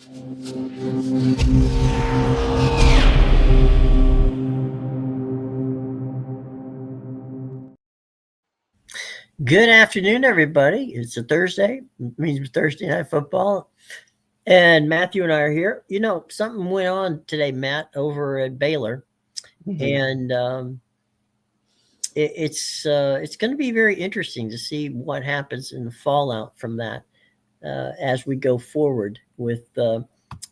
Good afternoon, everybody. It's a Thursday. It means Thursday Night Football. And Matthew and I are here. You know, something went on today, Matt, over at Baylor. And it's going to be very interesting to see what happens in the fallout from that as we go forward with the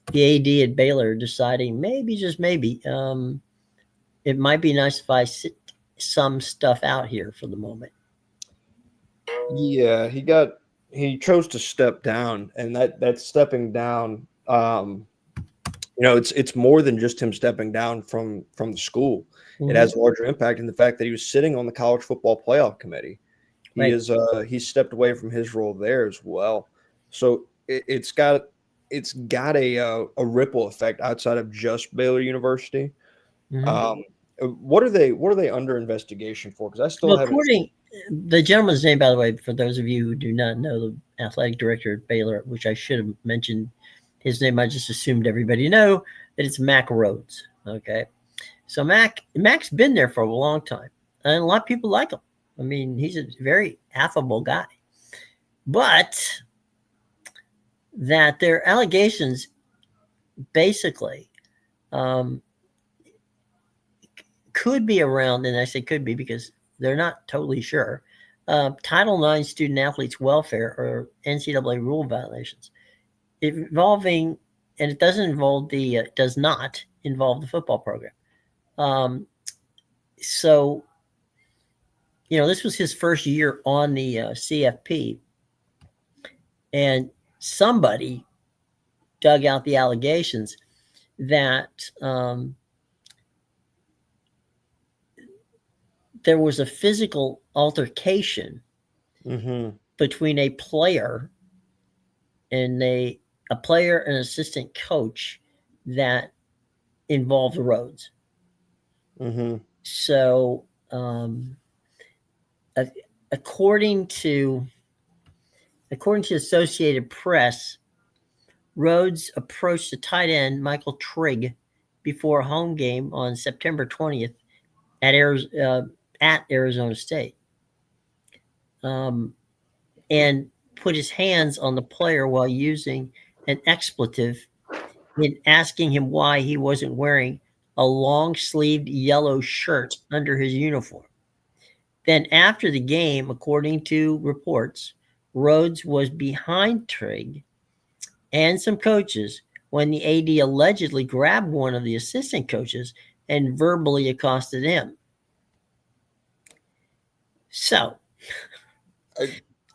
AD at Baylor deciding maybe, just maybe, it might be nice if I sit some stuff out here for the moment. Yeah, he chose to step down, and that stepping down, it's more than just him stepping down from the school. It has a larger impact in the fact that he was sitting on the college football playoff committee. He's stepped away from his role there as well. So it's got a ripple effect outside of just Baylor University. What are they under investigation for? Because I still haven't. The gentleman's name, by the way, for those of you who do not know, the athletic director at Baylor, which I should have mentioned his name, I just assumed everybody know that it's Mack Rhoades. Okay, so Mack's been there for a long time, and a lot of people like him. I mean, he's a very affable guy, but that their allegations basically could be around, and I say could be because they're not totally sure. Title IX student athletes welfare or NCAA rule violations involving, and it does not involve the football program. So, this was his first year on the CFP, and somebody dug out the allegations that there was a physical altercation between a player and an assistant coach that involved Rhoades. So, according to Associated Press, Rhoades approached the tight end Michael Trigg before a home game on September 20th at Arizona State, and put his hands on the player while using an expletive and asking him why he wasn't wearing a long-sleeved yellow shirt under his uniform. Then after the game, according to reports, Rhoades was behind Trigg and some coaches when the AD allegedly grabbed one of the assistant coaches and verbally accosted him. So,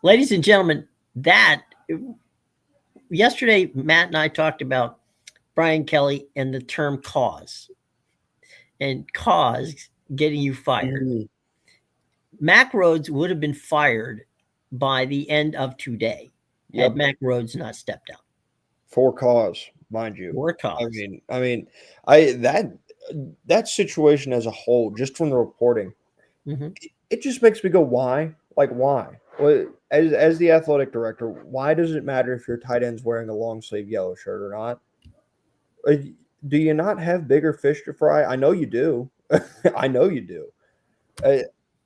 ladies and gentlemen, yesterday, Matt and I talked about Brian Kelly and the term cause, and cause getting you fired. Mack Rhoades would have been fired by the end of today had Mack Rhoades not stepped down. For cause, mind you. For cause. I mean, that situation as a whole, just from the reporting, it just makes me go, why? Like, why? Well, as the athletic director, why does it matter if your tight end's wearing a long sleeve yellow shirt or not? Do you not have bigger fish to fry? I know you do. I know you do.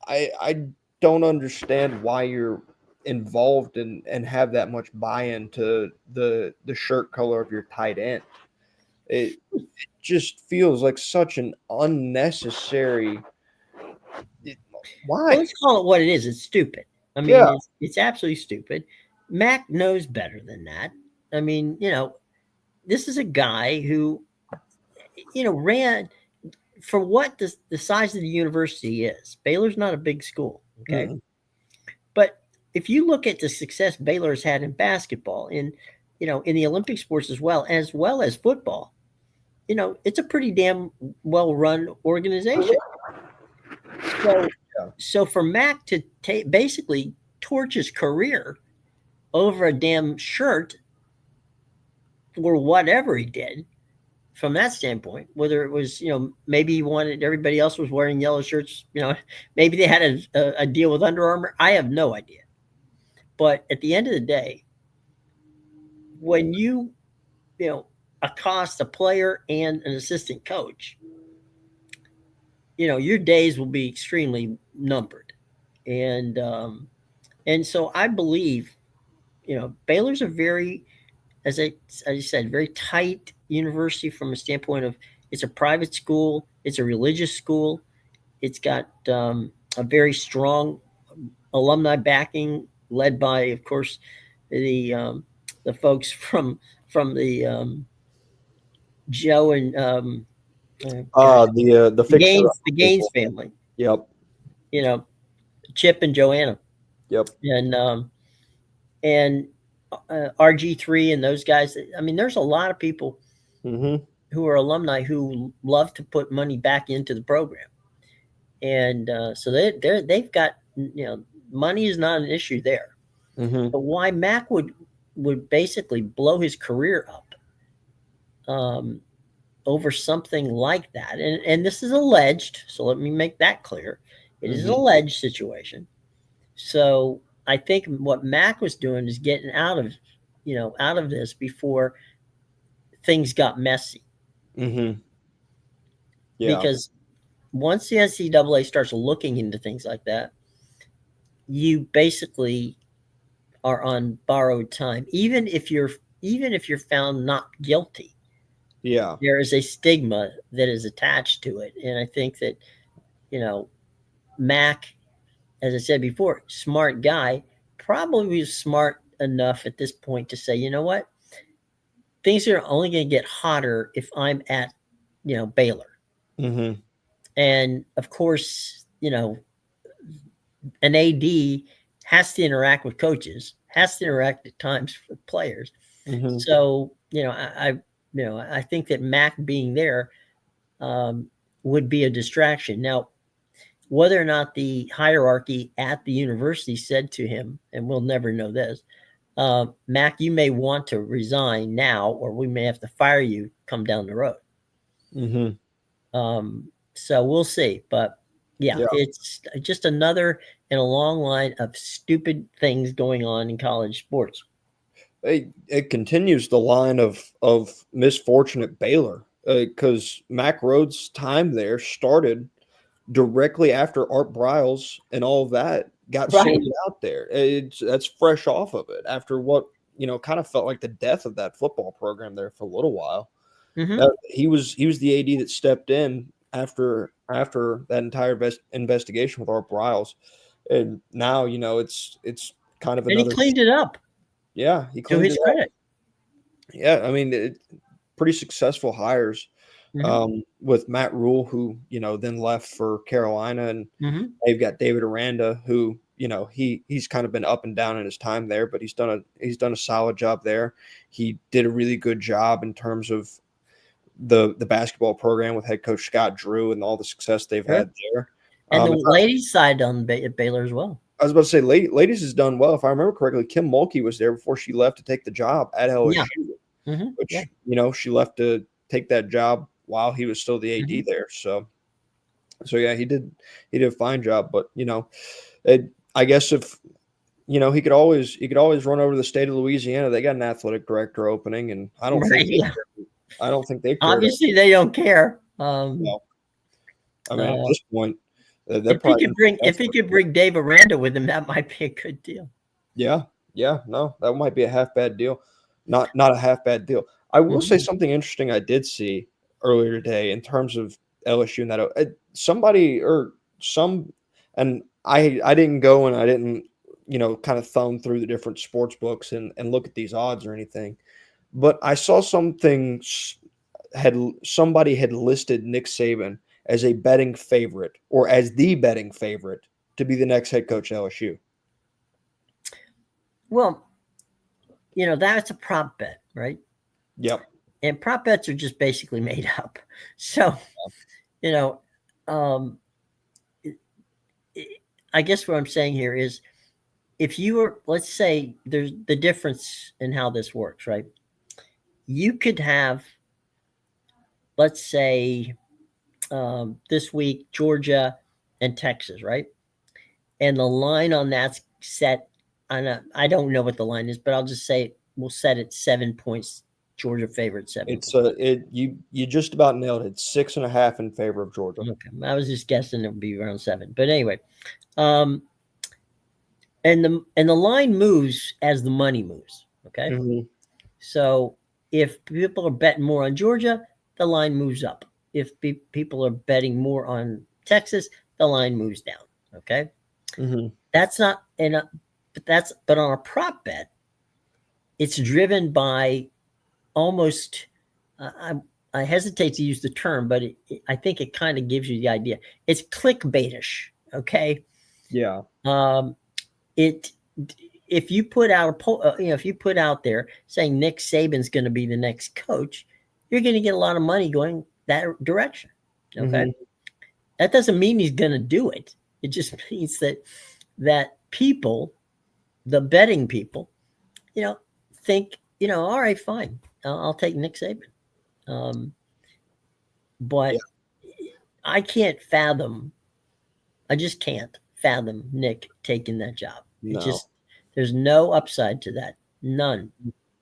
I don't understand why you're involved and have that much buy-in to the shirt color of your tight end. It just feels like such an unnecessary. Why? Well, let's call it what it is. It's stupid. I mean, it's absolutely stupid. Mack knows better than that. I mean, this is a guy who, ran for what the size of the university is. Baylor's not a big school, okay? But if you look at the success Baylor's had in basketball, in the Olympic sports as well as football, it's a pretty damn well-run organization. So for Mack to basically torch his career over a damn shirt or whatever he did, from that standpoint, whether it was, maybe he wanted, everybody else was wearing yellow shirts, maybe they had a deal with Under Armour. I have no idea. But at the end of the day, when you accost a player and an assistant coach, your days will be extremely numbered. And so I believe, Baylor's a very, as I said, very tight university from a standpoint of it's a private school, it's a religious school, it's got a very strong alumni backing, led by, of course, the folks from the Joe and gosh, The fixture of The the Gaines football. family. Yep. You know, Chip and Joanna, Yep. and RG3 and those guys. I mean, there's a lot of people Mm-hmm. who are alumni who love to put money back into the program, and so they've got money is not an issue there. Mm-hmm. But why Mack would basically blow his career up over something like that, and this is alleged, so let me make that clear. It is an Mm-hmm. alleged situation. So I think what Mack was doing is getting out of this before things got messy. Mm-hmm. Yeah. Because once the NCAA starts looking into things like that, you basically are on borrowed time. Even if you're found not guilty, Yeah. there is a stigma that is attached to it. And I think that, you know, Mac, as I said before, smart guy, probably was smart enough at this point to say, you know what, things are only going to get hotter if I'm at, Baylor. Mm-hmm. And of course, an AD has to interact with coaches, has to interact at times with players. Mm-hmm. So, I think that Mac being there um, would be a distraction. Now, whether or not the hierarchy at the university said to him, and we'll never know this, Mac, you may want to resign now, or we may have to fire you come down the road. Mm-hmm. So we'll see. But yeah, Yeah. it's just another in a long line of stupid things going on in college sports. It continues the line of misfortune at Baylor because Mack Rhoades' time there started directly after Art Briles and all of that got Right. sorted out there. That's fresh off of it after what kind of felt like the death of that football program there for a little while. Mm-hmm. He was the AD that stepped in after that entire investigation with Art Briles, and now it's kind of And he another. cleaned it up, Yeah, he to cleaned his it up. credit. Yeah, I mean, pretty successful hires Mm-hmm. with Matt Rule, who then left for Carolina, and Mm-hmm. they've got David Aranda, who he's kind of been up and down in his time there, but he's done a solid job there. He did a really good job in terms of the basketball program with head coach Scott Drew and all the success they've Sure. had there. And the If ladies' side on Baylor as well. I was about to say, ladies has done well. If I remember correctly, Kim Mulkey was there before she left to take the job at Yeah. LSU, Mm-hmm. Yeah. which she left to take that job while he was still the AD Mm-hmm. there. So yeah, he did a fine job. But I guess if he could always run over to the state of Louisiana. They got an athletic director opening, and I don't think Right. Yeah. I don't think they cared. Obviously, they don't care. No, I mean at Uh, this point, they're probably gonna if he could bring Dave Aranda with him, that might be a good deal. yeah, yeah, no, that might be a half bad deal. Not a half bad deal. I will say Mm-hmm. something interesting I did see earlier today in terms of LSU and that somebody or some, and I didn't go and I didn't kind of thumb through the different sports books and look at these odds or anything, but I saw something somebody had listed Nick Saban as a betting favorite or as the betting favorite to be the next head coach at LSU. Well, that's a prop bet, right? Yep. And prop bets are just basically made up. So, you know, um, I guess what I'm saying here is if you were, let's say there's the difference in how this works, right? You could have, let's say, this week, Georgia and Texas, right? And the line on that's set. I don't know what the line is, but I'll just say we'll set it 7 points Georgia favorite 7 It's point. you just about nailed it. 6.5 in favor of Georgia. Okay, I was just guessing it would be around 7, but anyway, um, and the line moves as the money moves. Okay, so if people are betting more on Georgia, the line moves up. If people are betting more on Texas, the line moves down. Okay, that's not but on a prop bet, it's driven by almost. I hesitate to use the term, but I think it kind of gives you the idea. It's clickbaitish. Okay. Yeah. It if you put out a poll, if you put out there saying Nick Saban's going to be the next coach, you're going to get a lot of money going that direction. Okay. That doesn't mean he's going to do it. It just means that people, the betting people, think, all right, fine, I'll take Nick Saban. But I can't fathom. I just can't fathom Nick taking that job. It No. just there's no upside to that. None.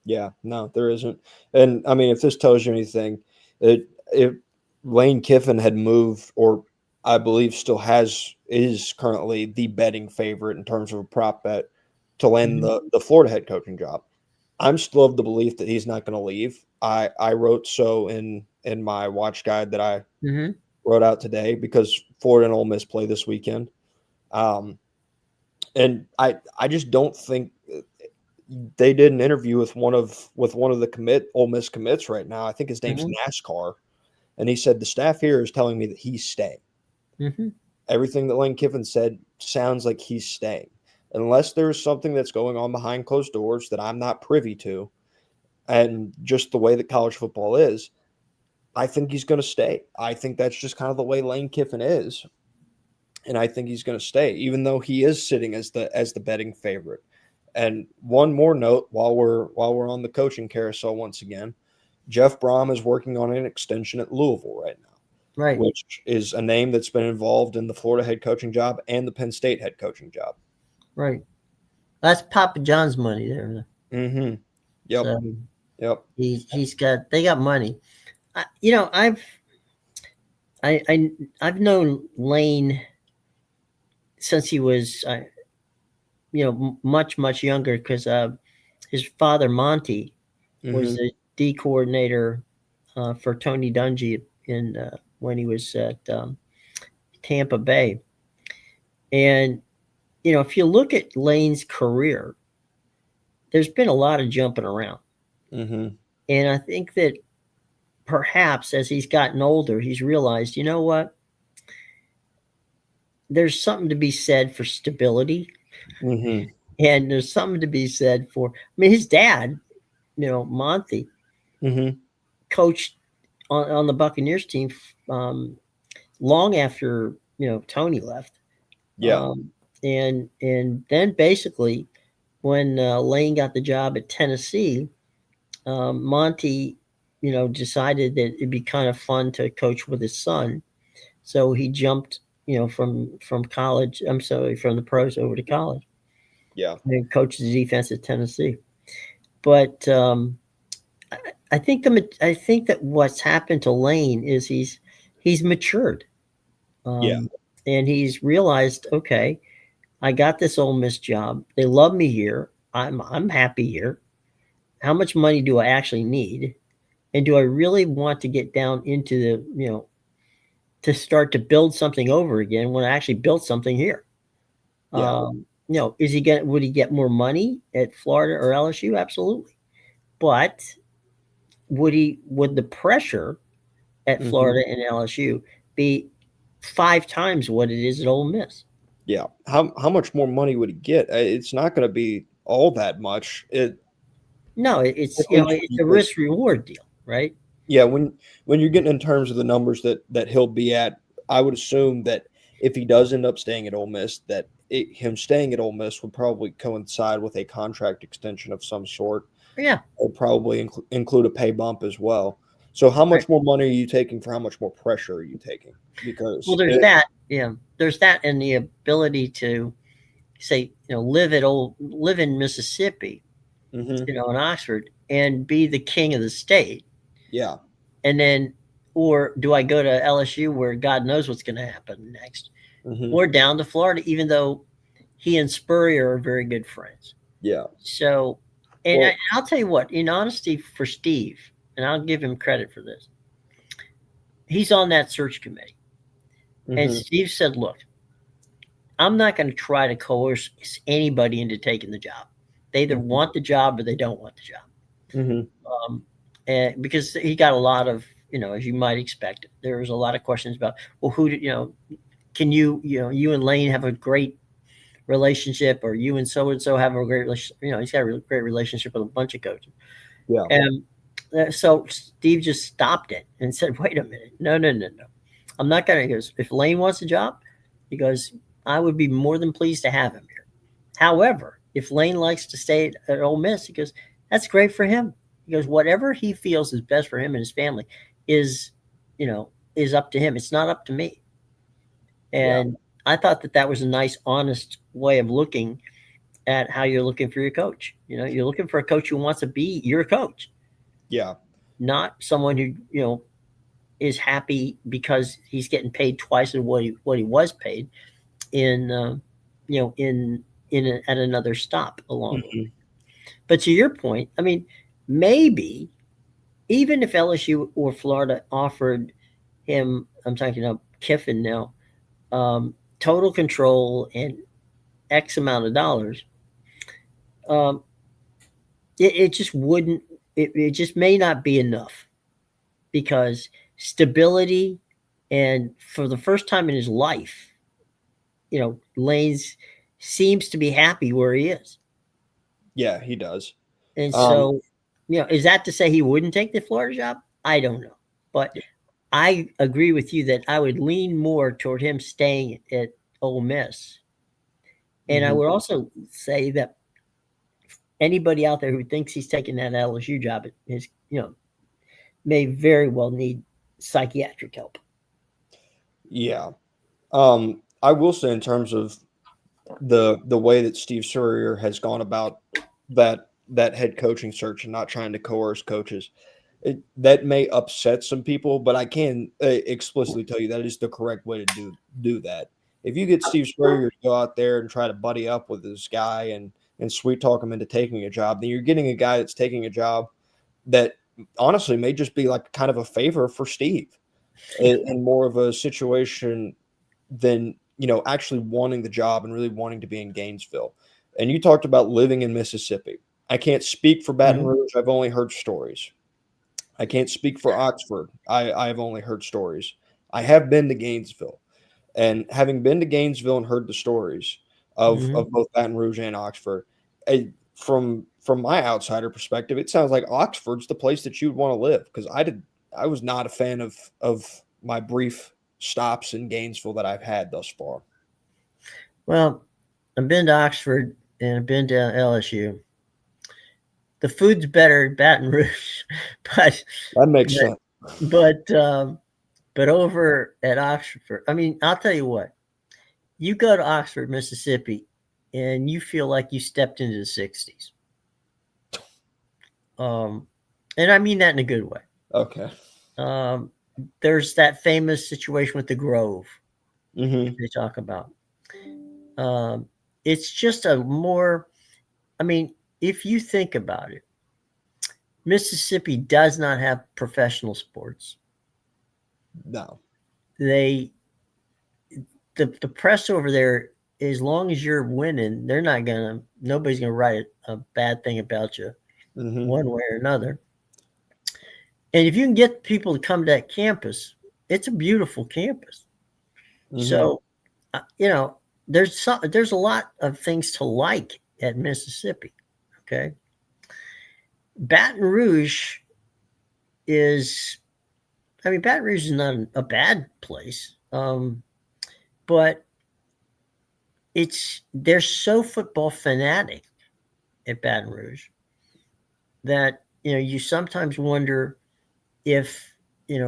Yeah, no, there isn't. And I mean, if this tells you anything, if Lane Kiffin had moved, or I believe still is currently the betting favorite in terms of a prop bet to land the Florida head coaching job. I'm still of the belief that he's not going to leave. I wrote so in my watch guide that I wrote out today because Florida and Ole Miss play this weekend. And I just don't think they did an interview with one of the Ole Miss commits right now. I think his name's NASCAR, and he said the staff here is telling me that he's staying. Everything that Lane Kiffin said sounds like he's staying, unless there's something that's going on behind closed doors that I'm not privy to, and just the way that college football is. I think he's going to stay. I think that's just kind of the way Lane Kiffin is, and I think he's going to stay, even though he is sitting as the betting favorite. And one more note while we're on the coaching carousel once again, Jeff Brom is working on an extension at Louisville right now, which is a name that's been involved in the Florida head coaching job and the Penn State head coaching job. Right. That's Papa John's money there. Yep. So yep. They got money. I've known Lane since he was much younger, because his father Monty was the D coordinator for Tony Dungy when he was at Tampa Bay. And if you look at Lane's career, there's been a lot of jumping around. And I think that perhaps as he's gotten older, he's realized, you know what? There's something to be said for stability. And there's something to be said for, his dad, Monty, coached on the Buccaneers team long after, Tony left. Yeah. And then basically when Lane got the job at Tennessee, Monty, decided that it'd be kind of fun to coach with his son. So he jumped, from college. I'm sorry, from the pros over to college. Yeah. And coached the defense at Tennessee. But I think that what's happened to Lane is he's matured. And he's realized, okay, I got this Ole Miss job. They love me here. I'm happy here. How much money do I actually need? And do I really want to get down into to start to build something over again when I actually built something here? Would he get more money at Florida or LSU? Absolutely. But would the pressure at Florida and LSU be 5 times what it is at Ole Miss? Yeah. How much more money would he get? It's not going to be all that much. It's a risk reward deal, right? Yeah, when you're getting in terms of the numbers that he'll be at, I would assume that if he does end up staying at Ole Miss, that him staying at Ole Miss would probably coincide with a contract extension of some sort. Yeah, or probably include a pay bump as well. So, how much more money are you taking for how much more pressure are you taking? Because there's that. Yeah, there's that, and the ability to say, live in Mississippi, in Oxford, and be the king of the state? Yeah. And then, or do I go to LSU where God knows what's going to happen next, or down to Florida, even though he and Spurrier are very good friends? Yeah. So, and Well, I'll tell you what, in honesty for Steve, and I'll give him credit for this, he's on that search committee. And Steve said, look, I'm not going to try to coerce anybody into taking the job. They either want the job or they don't want the job. And because he got a lot of, as you might expect, there was a lot of questions about, well, who did, can you and Lane have a great relationship, or you and so have a great relationship? He's got a great relationship with a bunch of coaches. Yeah. And so Steve just stopped it and said, wait a minute. No. I'm not going to. He goes, if Lane wants a job, he goes, I would be more than pleased to have him here. However, if Lane likes to stay at Ole Miss, he goes, that's great for him. He goes, whatever he feels is best for him and his family is up to him. It's not up to me. And I thought that was a nice, honest way of looking at how you're looking for your coach. You're looking for a coach who wants to be your coach. Yeah. Not someone who, is happy because he's getting paid twice of what he was paid in at another stop along the way. But to your point, I mean, maybe even if LSU or Florida offered him, I'm talking about Kiffin now, total control and X amount of dollars, it just wouldn't. It just may not be enough, because stability, and for the first time in his life, Lane's seems to be happy where he is. Yeah, he does. And so, is that to say he wouldn't take the Florida job? I don't know. But I agree with you that I would lean more toward him staying at Ole Miss. And I would also say that anybody out there who thinks he's taking that LSU job is, may very well need psychiatric help. Yeah. I will say, in terms of the way that Steve Spurrier has gone about that head coaching search and not trying to coerce coaches, that may upset some people, but I can explicitly tell you that is the correct way to do that. If you get Steve Spurrier to go out there and try to buddy up with this guy and sweet talk him into taking a job, then you're getting a guy that's taking a job that honestly may just be like kind of a favor for Steve, and more of a situation than actually wanting the job and really wanting to be in Gainesville. And you talked about living in Mississippi. I can't speak for Baton Rouge. I've only heard stories. I can't speak for Oxford. I've only heard stories. I have been to Gainesville, and having been to Gainesville and heard the stories of both Baton Rouge and Oxford, from my outsider perspective, it sounds like Oxford's the place that you'd want to live, because I was not a fan of my brief stops in Gainesville that I've had thus far. Well, I've been to Oxford and I've been to LSU. The food's better in Baton Rouge, but that makes sense. But over at Oxford, I mean, I'll tell you what, you go to Oxford, Mississippi, and you feel like you stepped into the 60s. And I mean that in a good way. Okay. There's that famous situation with the Grove they talk about. It's just a more, I mean, if you think about it, Mississippi does not have professional sports. No. The press over there, as long as you're winning, nobody's gonna write a bad thing about you one way or another. And if you can get people to come to that campus, it's a beautiful campus. So, there's a lot of things to like at Mississippi. Okay. Baton Rouge is not a bad place. But they're so football fanatic at Baton Rouge that, you sometimes wonder if they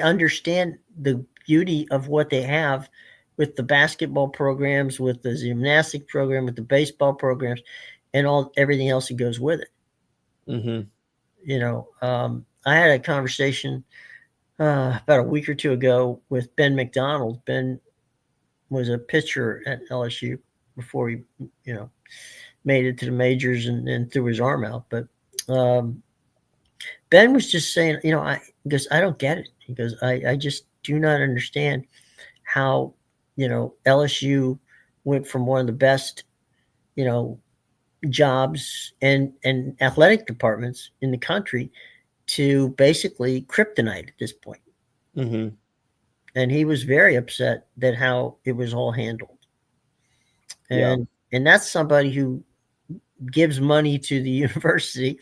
understand the beauty of what they have with the basketball programs, with the gymnastic program, with the baseball programs, and everything else that goes with it. Mm-hmm. I had a conversation about a week or two ago with Ben McDonald. Ben was a pitcher at LSU before he, you know, made it to the majors and threw his arm out. But um, Ben was just saying, because I don't get it. He goes, I just do not understand how, LSU went from one of the best, you know, jobs and athletic departments in the country to basically kryptonite at this point. Mm-hmm. And he was very upset that how it was all handled. Yeah. And that's somebody who gives money to the university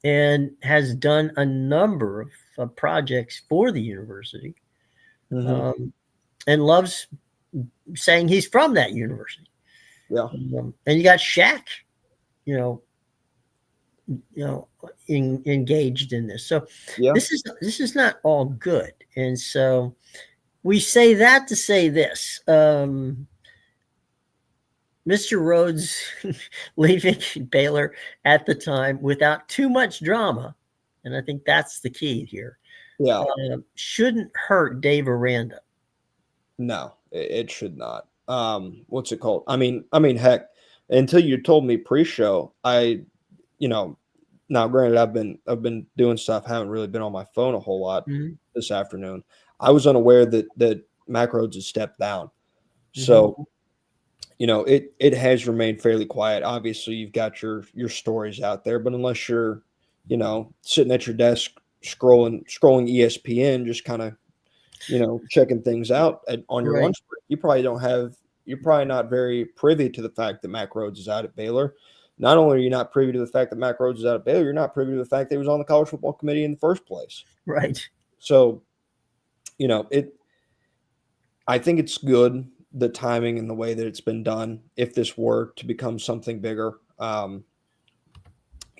and has done a number of projects for the university, Mm-hmm. um, and loves saying he's from that university. Yeah. And you got Shaq, you know, engaged in this. So Yeah. this is not all good. And so we say that to say this. Mr. Rhoades leaving Baylor at the time without too much drama, and I think that's the key here, Yeah. shouldn't hurt Dave Aranda. No, it should not. What's it called? I mean, heck, until you told me pre-show, you know, now granted, I've been doing stuff, haven't really been on my phone a whole lot Mm-hmm. this afternoon. I was unaware that Mack Rhoades has stepped down. Mm-hmm. So, it has remained fairly quiet. Obviously, you've got your stories out there, but unless you're, sitting at your desk scrolling ESPN, just kind of checking things out on your Right. lunch break. You're probably not very privy to the fact that Mack Rhoades is out at Baylor. Not only are you not privy to the fact that Mack Rhoades is out at Baylor, you're not privy to the fact that he was on the college football committee in the first place. Right. So, it. I think it's good, the timing and the way that it's been done. If this were to become something bigger,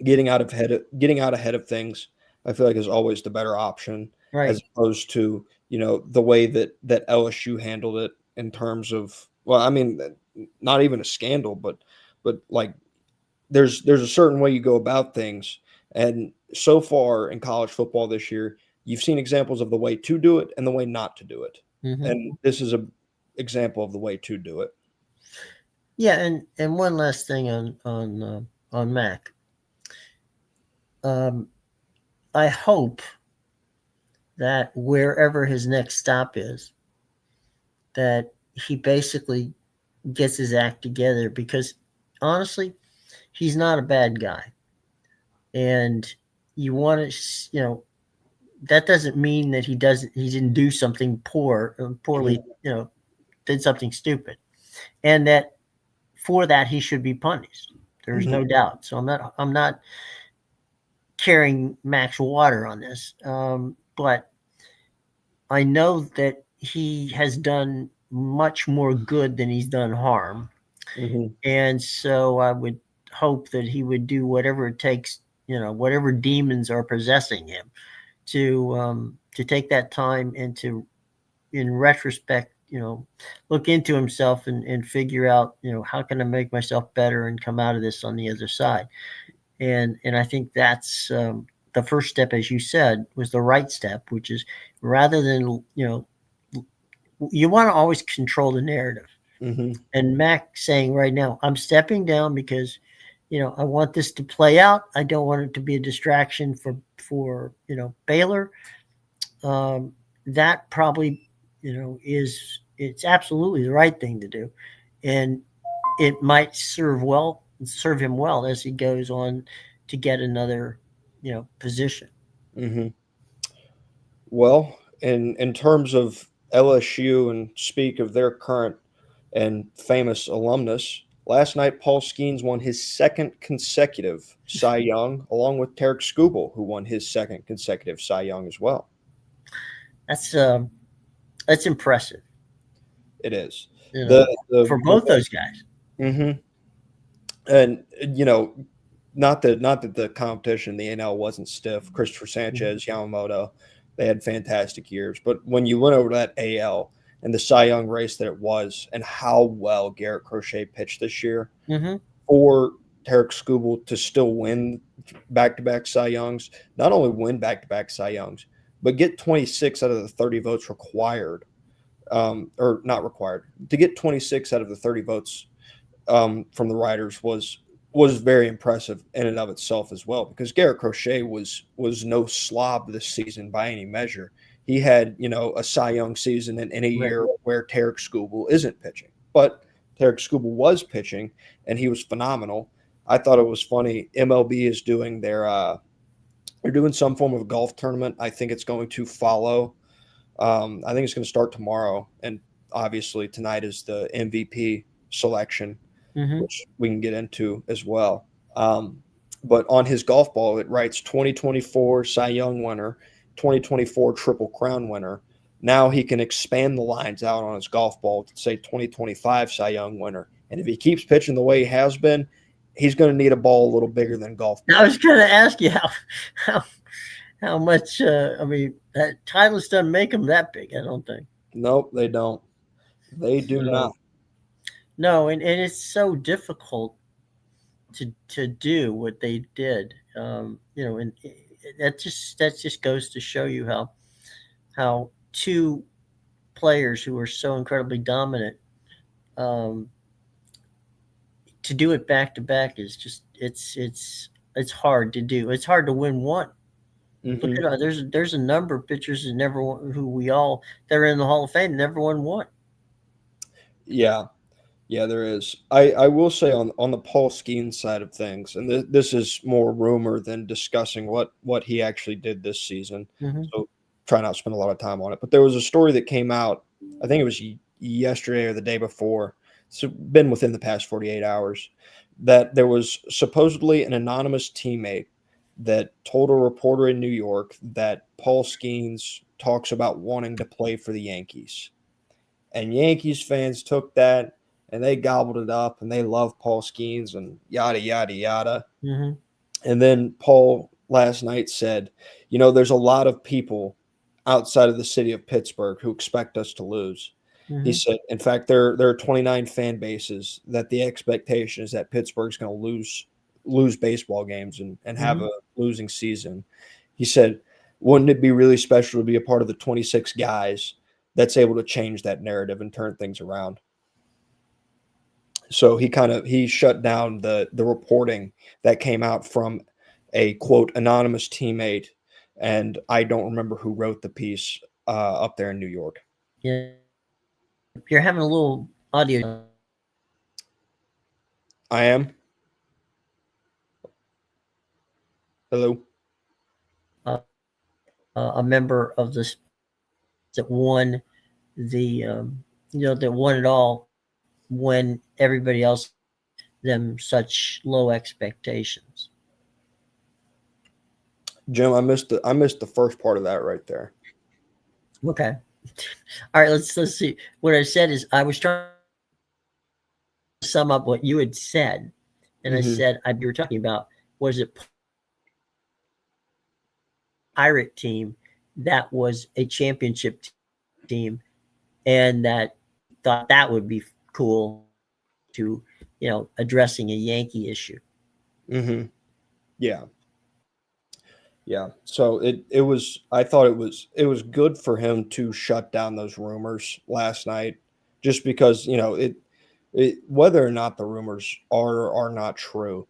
getting out ahead of things, I feel like is always the better option, Right. as opposed to the way that LSU handled it in terms of, well, I mean, not even a scandal, but like there's a certain way you go about things, and so far in college football this year, you've seen examples of the way to do it and the way not to do it, Mm-hmm. and this is a example of the way to do it. Yeah, and one last thing on Mac. Um, I hope that wherever his next stop is, that he basically gets his act together, because honestly, he's not a bad guy. And you want to, that doesn't mean that he didn't do something poorly, Mhm. did something stupid, and that for that he should be punished. There's Mhm. no doubt. So I'm not carrying Max water on this, but I know that he has done much more good than he's done harm. Mhm. And so I would hope that he would do whatever it takes, whatever demons are possessing him, to take that time and to, in retrospect, look into himself and figure out, how can I make myself better and come out of this on the other side. And I think that's, the first step, as you said, was the right step, which is, rather than, you want to always control the narrative. Mhm. And Mac saying right now, I'm stepping down because, I want this to play out. I don't want it to be a distraction for Baylor. Um, that probably, it's absolutely the right thing to do, and it might serve him well as he goes on to get another, position. Mhm. Well, in terms of LSU, and speak of their current and famous alumnus, last night Paul Skeens won his second consecutive Cy Young, along with Tarek Skubal, who won his second consecutive Cy Young as well. That's that's impressive, It is you know, the for both those guys. mhm. And not that the competition in the NL wasn't stiff. Christopher Sanchez, Yamamoto, they had fantastic years. But when you went over to that AL and the Cy Young race that it was, and how well Garrett Crochet pitched this year, Mm-hmm. for Tarek Skubal to still win back-to-back Cy Youngs, not only win back-to-back Cy Youngs, but get 26 out of the 30 votes required, or not required, to get 26 out of the 30 votes from the writers was very impressive in and of itself as well. Because Garrett Crochet was no slob this season by any measure. He had a Cy Young season in a Right. year where Tarek Skubal isn't pitching, but Tarek Skubal was pitching and he was phenomenal. I thought it was funny. MLB is doing they're doing some form of golf tournament. I think it's going to follow. I think it's going to start tomorrow, and obviously tonight is the MVP selection, Mm-hmm. which we can get into as well. But on his golf ball, it writes 2024 Cy Young winner, 2024 Triple Crown winner. Now he can expand the lines out on his golf ball to say 2025 Cy Young winner. And if he keeps pitching the way he has been, he's going to need a ball a little bigger than golf ball. I was going to ask you how how much. I mean, that Titleist doesn't make them that big. I don't think. Nope, they don't. They do not. No, and it's so difficult to do what they did. And that just goes to show you how two players who are so incredibly dominant, um, to do it back to back is just it's hard to do. It's hard to win one. Look Mm-hmm. at there's a number of pitchers that never who we all that are in the Hall of Fame never won one. Yeah, yeah, there is. I will say on the Paul Skeens side of things, and this is more rumor than discussing what he actually did this season. Mm-hmm. So try not to spend a lot of time on it. But there was a story that came out. I think it was yesterday or the day before. It's been within the past 48 hours that there was supposedly an anonymous teammate that told a reporter in New York that Paul Skeens talks about wanting to play for the Yankees. And Yankees fans took that and they gobbled it up and they love Paul Skeens and yada, yada, yada. Mm-hmm. And then Paul last night said, there's a lot of people outside of the city of Pittsburgh who expect us to lose. He Mm-hmm. said, in fact, there are 29 fan bases that the expectation is that Pittsburgh's going to lose baseball games and have Mm-hmm. a losing season. He said, wouldn't it be really special to be a part of the 26 guys that's able to change that narrative and turn things around? So he shut down the reporting that came out from a quote anonymous teammate, and I don't remember who wrote the piece up there in New York. Yeah, you're having a little audio. I am. Hello. A member of this that won the that won it all when everybody else them such low expectations. Jim, I missed the first part of that right there. Okay. All right, let's see. What I said is I was trying to sum up what you had said, and I said you were talking about was it Pirate team that was a championship team, and that thought that would be cool to addressing a Yankee issue. Mm-hmm. Yeah. Yeah. So it was I thought it was good for him to shut down those rumors last night, just because, whether or not the rumors are or are not true,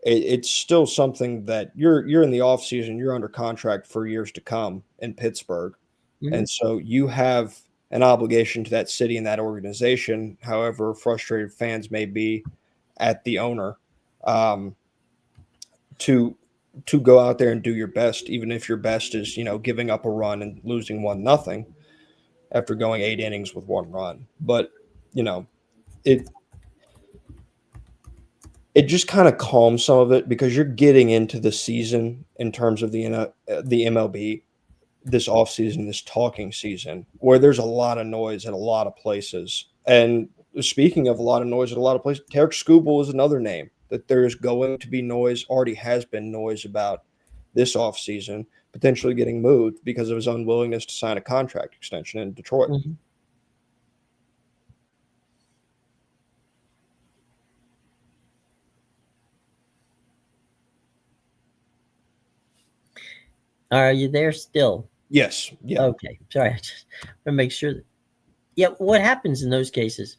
it's still something that you're in the off season, you're under contract for years to come in Pittsburgh. Mm-hmm. And so you have an obligation to that city and that organization, however frustrated fans may be at the owner, um, to go out there and do your best, even if your best is giving up a run and losing 1-0 after going 8 innings with 1 run. But it it just kind of calms some of it because you're getting into the season in terms of the MLB this offseason, this talking season, where there's a lot of noise in a lot of places. And speaking of a lot of noise in a lot of places, Tarek Skubal is another name that there's going to be noise, already has been noise about this offseason, potentially getting moved because of his unwillingness to sign a contract extension in Detroit. Mm-hmm. Are you there still? Yes. Yeah. Okay. Sorry. I just want to make sure that, yeah, what happens in those cases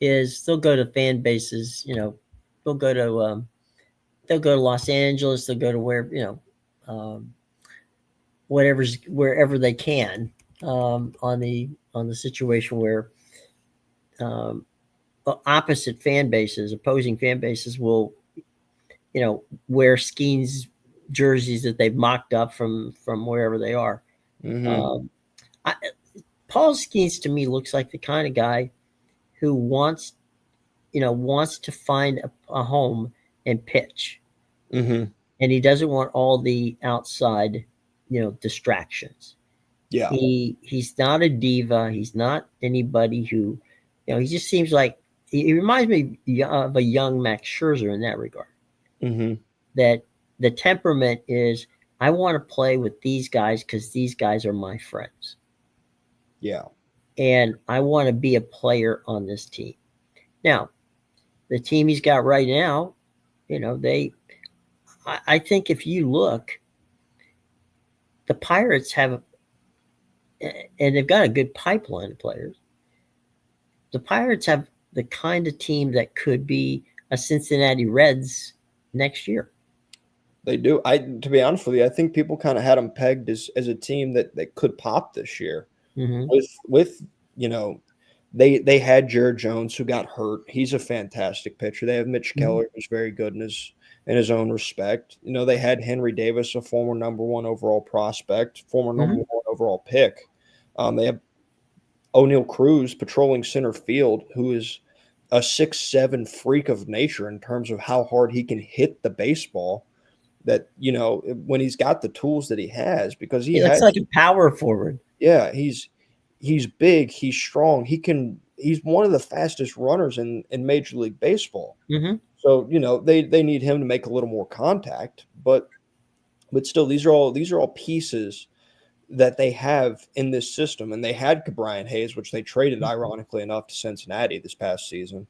is they'll go to fan bases, they'll go to, they'll go to Los Angeles, they'll go to where, wherever they can, on the situation where, um, opposite fan bases, opposing fan bases will, wear Skeens jerseys that they've mocked up from wherever they are. Mm-hmm. Um, I, Paul Skeens to me looks like the kind of guy who wants to find a home and pitch, Mm-hmm. and he doesn't want all the outside, distractions. Yeah. He's not a diva. He's not anybody who, he just seems like he reminds me of a young Max Scherzer in that regard. Mm-hmm. That the temperament is, I want to play with these guys because these guys are my friends, Yeah. and I want to be a player on this team. Now, the team he's got right now, they. I think if you look, the Pirates have, and they've got a good pipeline of players. The Pirates have the kind of team that could be a Cincinnati Reds next year. They do. To be honest with you, I think people kind of had them pegged as a team that could pop this year. Mm-hmm. With they had Jared Jones who got hurt. He's a fantastic pitcher. They have Mitch Mm-hmm. Keller, who's very good in his own respect. They had Henry Davis, a former number one overall prospect, former number Mm-hmm. one overall pick. They have O'Neal Cruz patrolling center field, who is a 6'7" freak of nature in terms of how hard he can hit the baseball. That when he's got the tools that he has, because he He looks has, like a power forward. yeah, he's big, he's strong, he's one of the fastest runners in Major League Baseball. Mm-hmm. So they need him to make a little more contact, but still, these are all pieces that they have in this system, and they had Brian Hayes, which they traded ironically enough to Cincinnati this past season.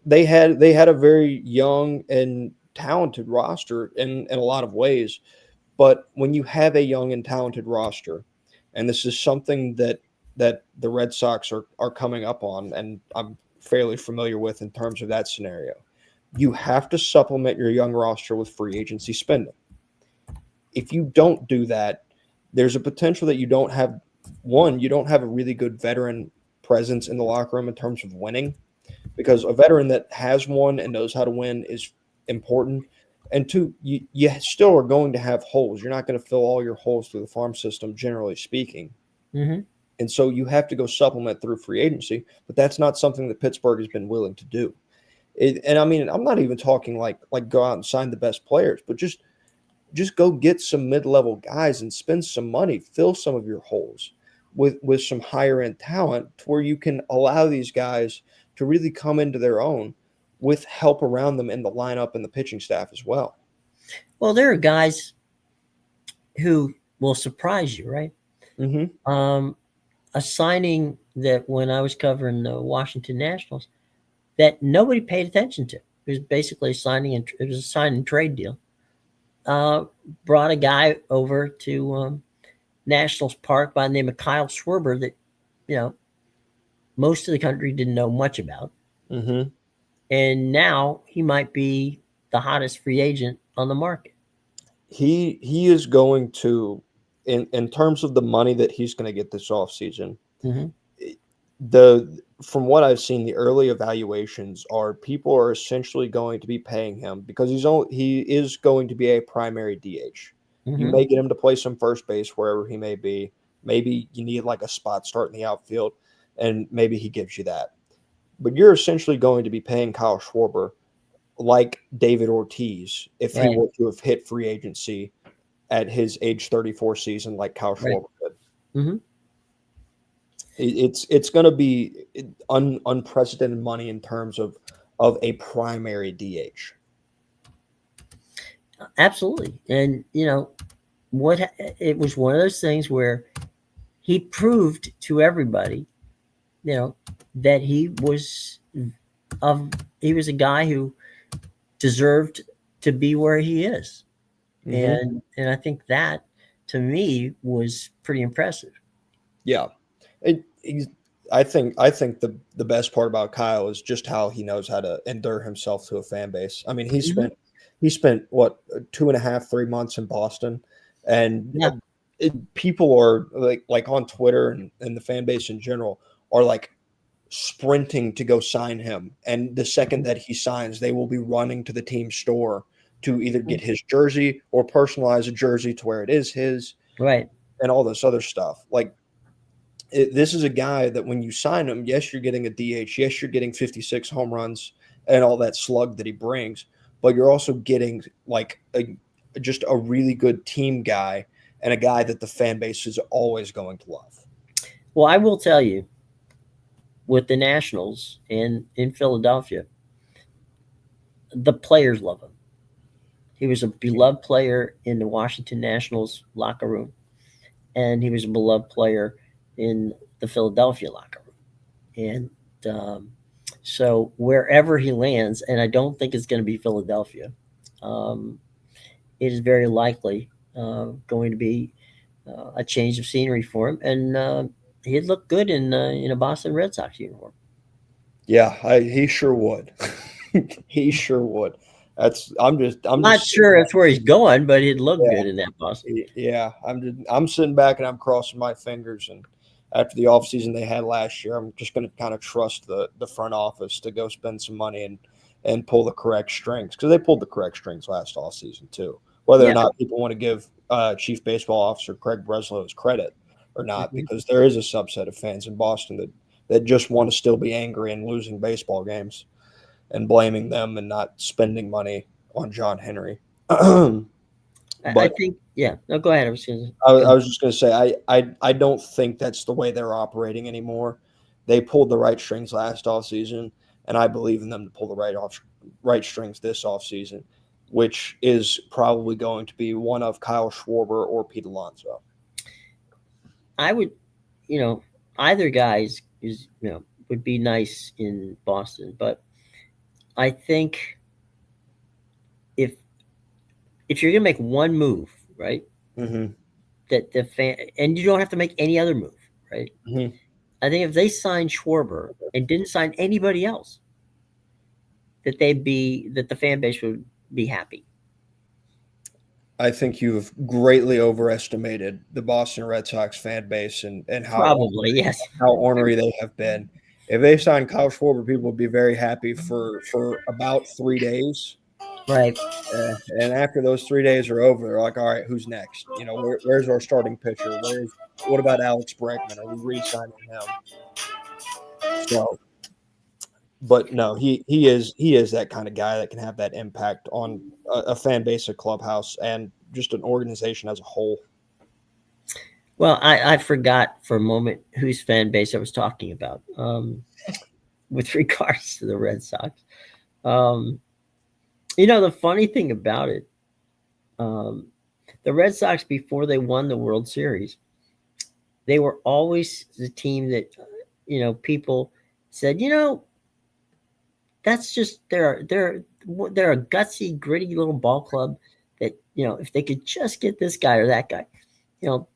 They had a very young and talented roster in a lot of ways, but when you have a young and talented roster, and this is something that the Red Sox are coming up on, and I'm fairly familiar with in terms of that scenario, you have to supplement your young roster with free agency spending. If you don't do that, there's a potential that you don't have a really good veteran presence in the locker room in terms of winning, because a veteran that has won and knows how to win is important. And two, you still are going to have holes. You're not going to fill all your holes through the farm system, generally speaking. Mm-hmm. And so you have to go supplement through free agency, but that's not something that Pittsburgh has been willing to do. And I mean, I'm not even talking like go out and sign the best players, but just go get some mid-level guys and spend some money, fill some of your holes with some higher end talent, to where you can allow these guys to really come into their own with help around them in the lineup and the pitching staff as well. Well, there are guys who will surprise you, right? Mm-hmm. A signing that when I was covering the Washington Nationals that nobody paid attention to. It was basically it was a sign and trade deal. Uh, Brought a guy over to, Nationals Park by the name of Kyle Schwarber that, you know, most of the country didn't know much about. Mm-hmm. And now he might be the hottest free agent on the market. He is going to, in terms of the money that he's going to get this offseason, Mm-hmm. from what I've seen, the early evaluations are people are essentially going to be paying him because he is going to be a primary DH. You Mm-hmm. may get him to play some first base wherever he may be. Maybe you need like a spot start in the outfield, and maybe he gives you that. But you're essentially going to be paying Kyle Schwarber like David Ortiz if he Right. were to have hit free agency at his age 34 season, like Kyle Right. Schwarber did. Mm-hmm. It's going to be unprecedented money in terms of a primary DH. Absolutely. And, it was one of those things where he proved to everybody, that he was a guy who deserved to be where he is. And I think that to me was pretty impressive. Yeah, I think the best part about Kyle is just how he knows how to endure himself to a fan base. I mean, Mhm. he spent what 2.5 3 months in Boston, and Yeah. people are like on Twitter and the fan base in general are like sprinting to go sign him. And the second Mhm. that he signs, they will be running to the team store to either Mhm. get his jersey or personalize a jersey to where it is his Right. and all this other stuff. Like this is a guy that when you sign him, yes, you're getting a DH, yes, you're getting 56 home runs and all that slug that he brings, but you're also getting like just a really good team guy and a guy that the fan base is always going to love. Well, I will tell you, with the Nationals in Philadelphia, the players love him. He was a beloved player in the Washington Nationals locker room, and he was a beloved player in the Philadelphia locker room. And so wherever he lands, and I don't think it's going to be Philadelphia, um, it is very likely going to be a change of scenery for him, and he'd look good in a Boston Red Sox uniform. Yeah, he sure would. He sure would. I'm Not just sitting sure back. it's where he's going, but he'd look Yeah, good in that Boston. yeah. I'm sitting back and I'm crossing my fingers. And after the offseason they had last year, I'm just going to kind of trust the front office to go spend some money and pull the correct strings because they pulled the correct strings last offseason too. Whether or Yeah. not people want to give Chief Baseball Officer Craig Breslow his credit or not, Hmm. because there is a subset of fans in Boston that just want to still be angry and losing baseball games and blaming them and not spending money on John Henry. I But think, yeah. No, go ahead. I was going I to. was just going to say I don't think that's the way they're operating anymore. They pulled the right strings last off season, and I believe in them to pull the right strings this off season, which is probably going to be one of Kyle Schwarber or Pete Alonso. I would, you know, either guys is would be nice in Boston, but I think if if you're gonna make one move, right, Mm-hmm. that the fan and you don't have to make any other move, right? Mm-hmm. I think if they signed Schwarber and didn't sign anybody else, that the fan base would be happy. I think you've greatly overestimated the Boston Red Sox fan base and Probably, yes. how ornery they have been. If they signed Kyle Schwarber, people would be very happy for about 3 days. Right. And after those 3 days are over, they're like, all right, who's next? Where's our starting pitcher? What about Alex Bregman? Are we re-signing him? So, but no, he is that kind of guy that can have that impact on a fan base, a clubhouse, and just an organization as a whole. Well, I forgot for a moment whose fan base I was talking about with regards to the Red Sox. Um, the funny thing about it, um, the Red Sox, before they won the World Series, they were always the team that, people said, that's just they're a gutsy, gritty little ball club that, if they could just get this guy or that guy,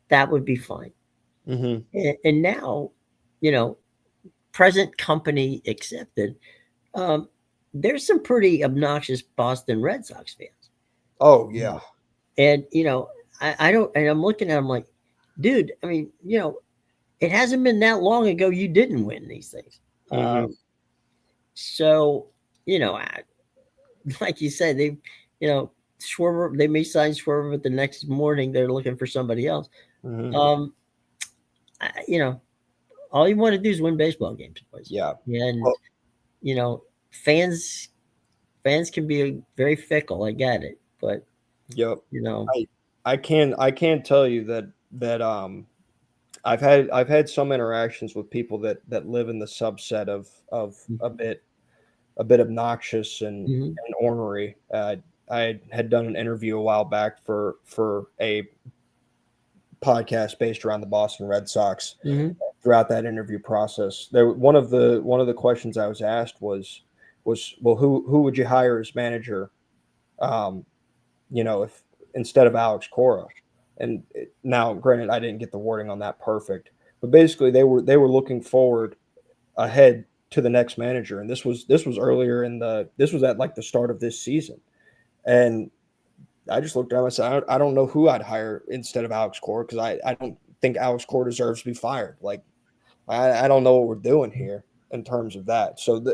that would be fine. Mm-hmm. And now, you know, present company accepted, um, there's some pretty obnoxious Boston Red Sox fans. Oh Yeah. yeah. And, I don't, and I'm looking at them like, dude, I mean, it hasn't been that long ago you didn't win these things. Mm-hmm. So, I, like you said, you know, Schwarber, they may sign Schwarber, but the next morning they're looking for somebody else. Mm-hmm. Um, I, all you want to do is win baseball games, boys. Yeah. And, Well, you know, fans fans can be very fickle. I get it, but yep. you know, I can tell you that I've had some interactions with people that live in the subset of a bit obnoxious mm-hmm, and ornery. I had done an interview a while back for a podcast based around the Boston Red Sox. mm-hmm, Throughout that interview process, one of the questions I was asked was well, who would you hire as manager? Um, if instead of Alex Cora. And now, granted, I didn't get the wording on that perfect, but basically they were looking forward ahead to the next manager, and this was earlier this was at like the start of this season, and I just looked at him and said, I don't know who I'd hire instead of Alex Cora because I don't think Alex Cora deserves to be fired. Like I don't know what we're doing here in terms of that. So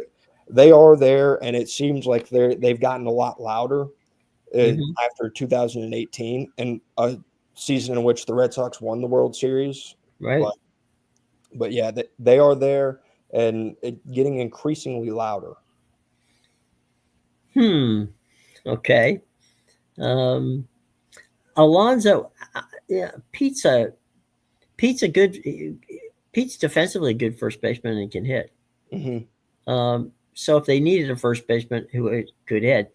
they are there, and it seems like they've gotten a lot louder after 2018 and a season in which the Red Sox won the World Series. Right. But yeah, they are there and getting increasingly louder. Okay. Alonso, yeah, Pete's good. Pete's defensively a good first baseman and can hit. So if they needed a first baseman who could hit,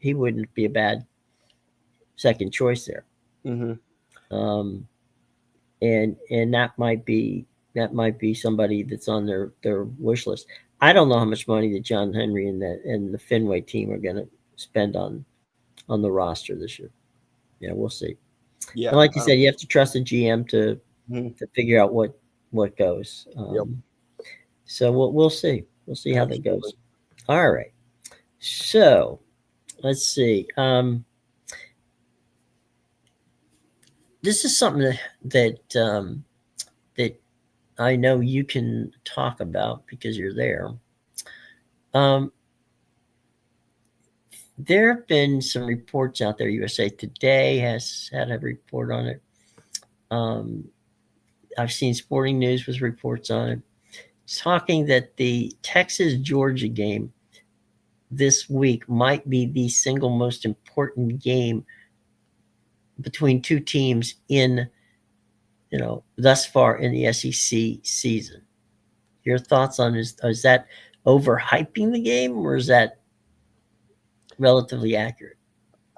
he wouldn't be a bad second choice there. And that might be somebody that's on their wish list. I don't know how much money that John Henry and the Fenway team are going to spend on the roster this year. Yeah, we'll see. Yeah, and like you said, you have to trust the GM to figure out what goes. So we'll see. We'll see how that goes. All right. So let's see. This is something that I know you can talk about because you're there. There have been some reports out there. USA Today has had a report on it. I've seen Sporting News with reports on it. It's talking that the Texas-Georgia game this week might be the single most important game between two teams thus far in the SEC season. Your thoughts on is that overhyping the game, or is that relatively accurate?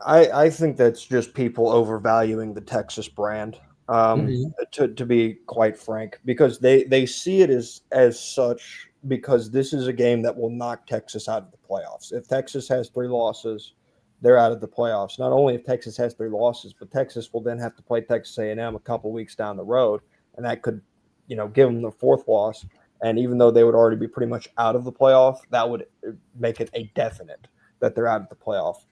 I think that's just people overvaluing the Texas brand. To be quite frank, because they see it as such, because this is a game that will knock Texas out of the playoffs. If Texas has 3 losses, they're out of the playoffs. Not only if Texas has 3 losses, but Texas will then have to play Texas A&M a couple weeks down the road, and that could, give them the 4th loss. And even though they would already be pretty much out of the playoff, that would make it a definite that they're out of the playoff.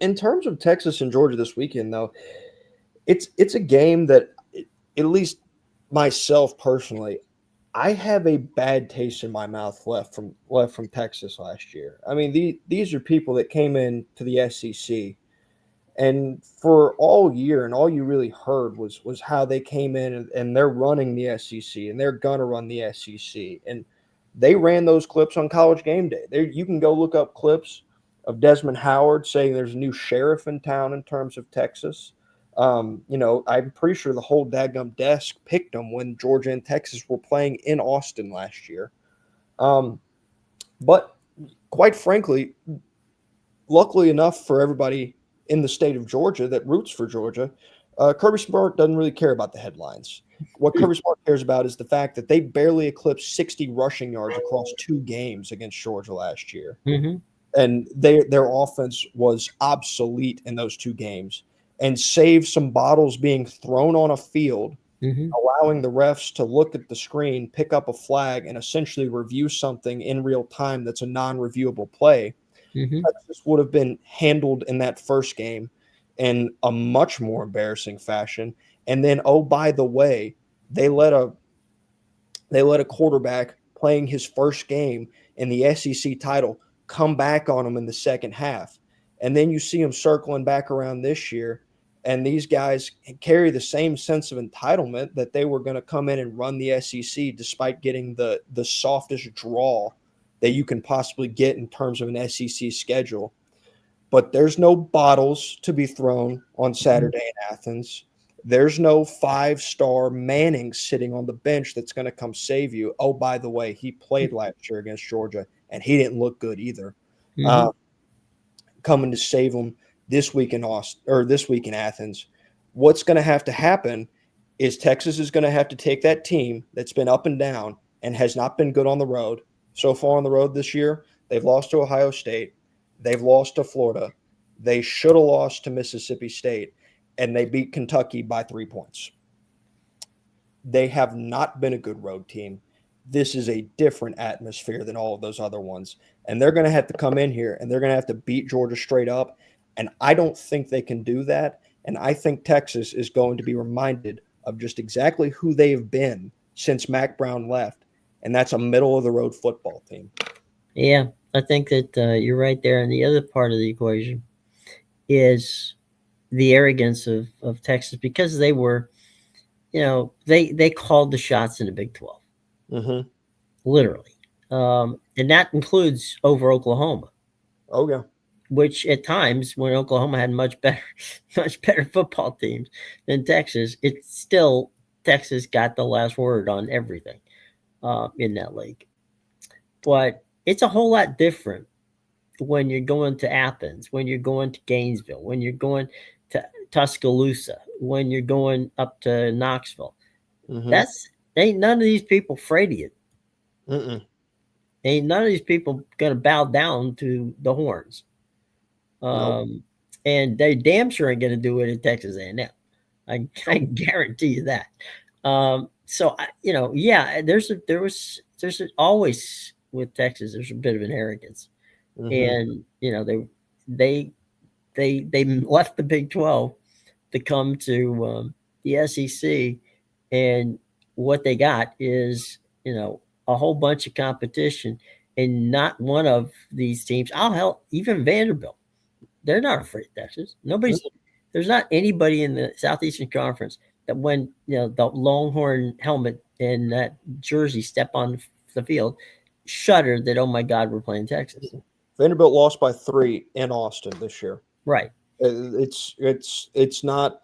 In terms of Texas and Georgia this weekend, though, it's a game that, at least myself personally, I have a bad taste in my mouth left from Texas last year. I mean, these are people that came in to the SEC, and for all year, and all you really heard was how they came in and they're running the SEC and they're gonna run the SEC, and they ran those clips on College Game Day. There, you can go look up clips of Desmond Howard saying there's a new sheriff in town in terms of Texas. I'm pretty sure the whole dadgum desk picked them when Georgia and Texas were playing in Austin last year. But quite frankly, luckily enough for everybody in the state of Georgia that roots for Georgia, Kirby Smart doesn't really care about the headlines. What Kirby Smart cares about is the fact that they barely eclipsed 60 rushing yards across 2 games against Georgia last year. And their offense was obsolete in those 2 games, and saved some bottles being thrown on a field, allowing the refs to look at the screen, pick up a flag, and essentially review something in real time that's a non-reviewable play. Texas would have been handled in that first game in a much more embarrassing fashion. And then, oh, by the way, they let a quarterback playing his first game in the SEC title come back on him in the second half. And then you see him circling back around this year, and these guys carry the same sense of entitlement that they were going to come in and run the SEC despite getting the softest draw that you can possibly get in terms of an SEC schedule. But there's no bottles to be thrown on Saturday in Athens. There's no 5-star Manning sitting on the bench that's going to come save you. Oh, by the way, he played last year against Georgia, and he didn't look good either. Coming to save them this week in Austin, or this week in Athens. What's going to have to happen is Texas is going to have to take that team that's been up and down and has not been good on the road. So far on the road this year, they've lost to Ohio State. They've lost to Florida. They should have lost to Mississippi State, and they beat Kentucky by 3 points. They have not been a good road team. This is a different atmosphere than all of those other ones. And they're going to have to come in here and they're going to have to beat Georgia straight up. And I don't think they can do that. And I think Texas is going to be reminded of just exactly who they've been since Mack Brown left. And that's a middle of the road football team. Yeah, I think that you're right there. And the other part of the equation is the arrogance of Texas, because they were, they called the shots in the Big 12, literally. And that includes over Oklahoma. Oh, yeah. Which at times, when Oklahoma had much better football teams than Texas, it's still Texas got the last word on everything in that league. But it's a whole lot different when you're going to Athens, when you're going to Gainesville, when you're going to Tuscaloosa, when you're going up to Knoxville. Ain't none of these people afraid of you. Ain't none of these people gonna bow down to the horns. Nope. And they damn sure ain't gonna do it at Texas A&M. I guarantee you that. So yeah, there's always with Texas, there's a bit of an arrogance, and they left the Big 12 to come to the SEC, and what they got is a whole bunch of competition, and not one of these teams. Even Vanderbilt, they're not afraid of Texas. There's not anybody in the Southeastern Conference that when the Longhorn helmet and that jersey step on the field shudder that, oh my God, we're playing Texas. Vanderbilt lost by 3 in Austin this year. Right. It's not.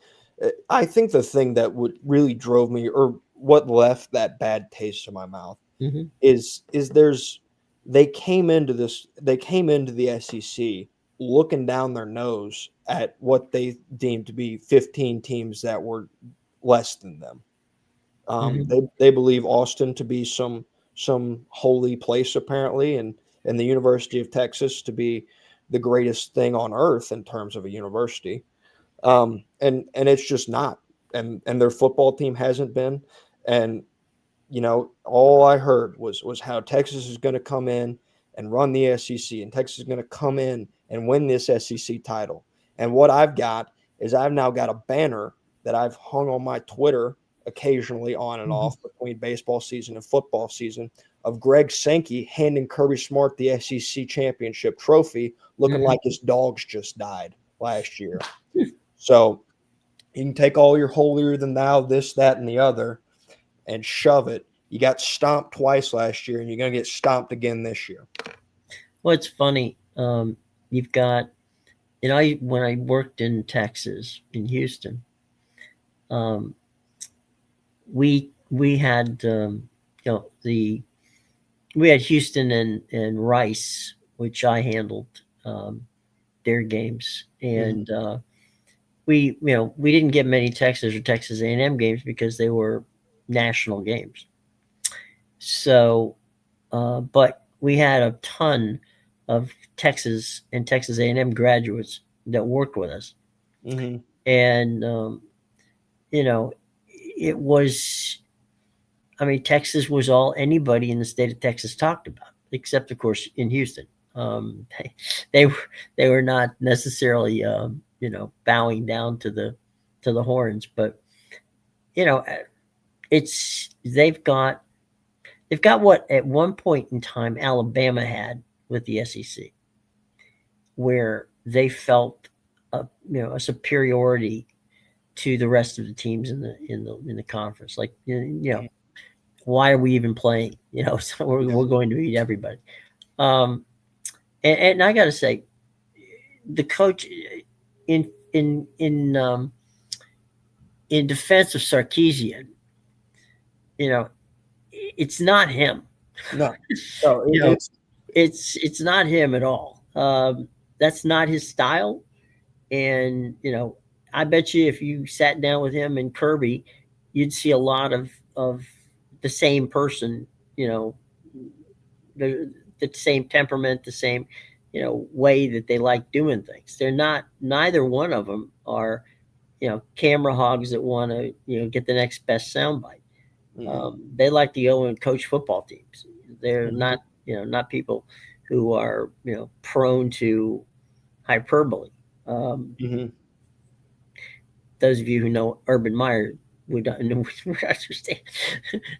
I think the thing that would really drove me, or what left that bad taste in my mouth, is they came into the SEC looking down their nose at what they deemed to be 15 teams that were less than them. They believe Austin to be some holy place, apparently, and the University of Texas to be the greatest thing on earth in terms of a university. And it's just not. And their football team hasn't been. And all I heard was how Texas is going to come in and run the SEC, and Texas is going to come in and win this SEC title. And what I've got is I've now got a banner that I've hung on my Twitter occasionally on and off between baseball season and football season of Greg Sankey handing Kirby Smart the SEC championship trophy, looking like his dogs just died last year. So you can take all your holier than thou, this, that, and the other, and shove it. You got stomped twice last year, and you're going to get stomped again this year. Well, it's funny. You've got, when I worked in Texas, in Houston, we had we had Houston and Rice, which I handled their games, and we didn't get many Texas or Texas A&M games because they were national games. So, but we had a ton of Texas and Texas A&M graduates that worked with us, and it was. I mean, Texas was all anybody in the state of Texas talked about, except of course in Houston. They were not necessarily bowing down to the horns, but they've got what at one point in time Alabama had with the SEC, where they felt a superiority to the rest of the teams in the conference. Like why are we even playing? So we're going to beat everybody. And I got to say, the coach in defense of Sarkisian, it's not him. No, it's not him at all. That's not his style. And I bet you if you sat down with him and Kirby, you'd see a lot of the same person. The same temperament, the same way that they like doing things. They're not. Neither one of them are camera hogs that want to get the next best soundbite. Mm-hmm. They like to go and coach football teams. They're Mm-hmm. not people who are prone to hyperbole. Um, Mm-hmm. those of you who know Urban Meyer would understand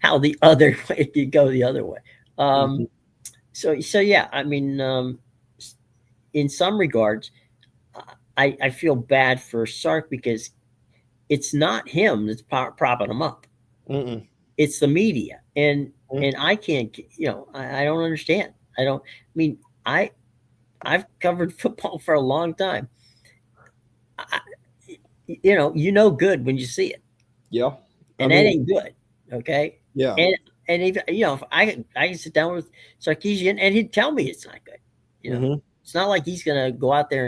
how the other way could go the other way. Mm-hmm. So yeah, I mean, in some regards, I feel bad for Sark because it's not him that's propping him up. Mm-hmm. It's the media, and I can't, I don't understand. I don't. I mean, I I've covered football for a long time. I, good when you see it, Yeah. I and that mean, ain't good. Okay, yeah. and if if I can sit down with Sarkeesian and he'd tell me it's not good. Mm-hmm. It's not like he's gonna go out there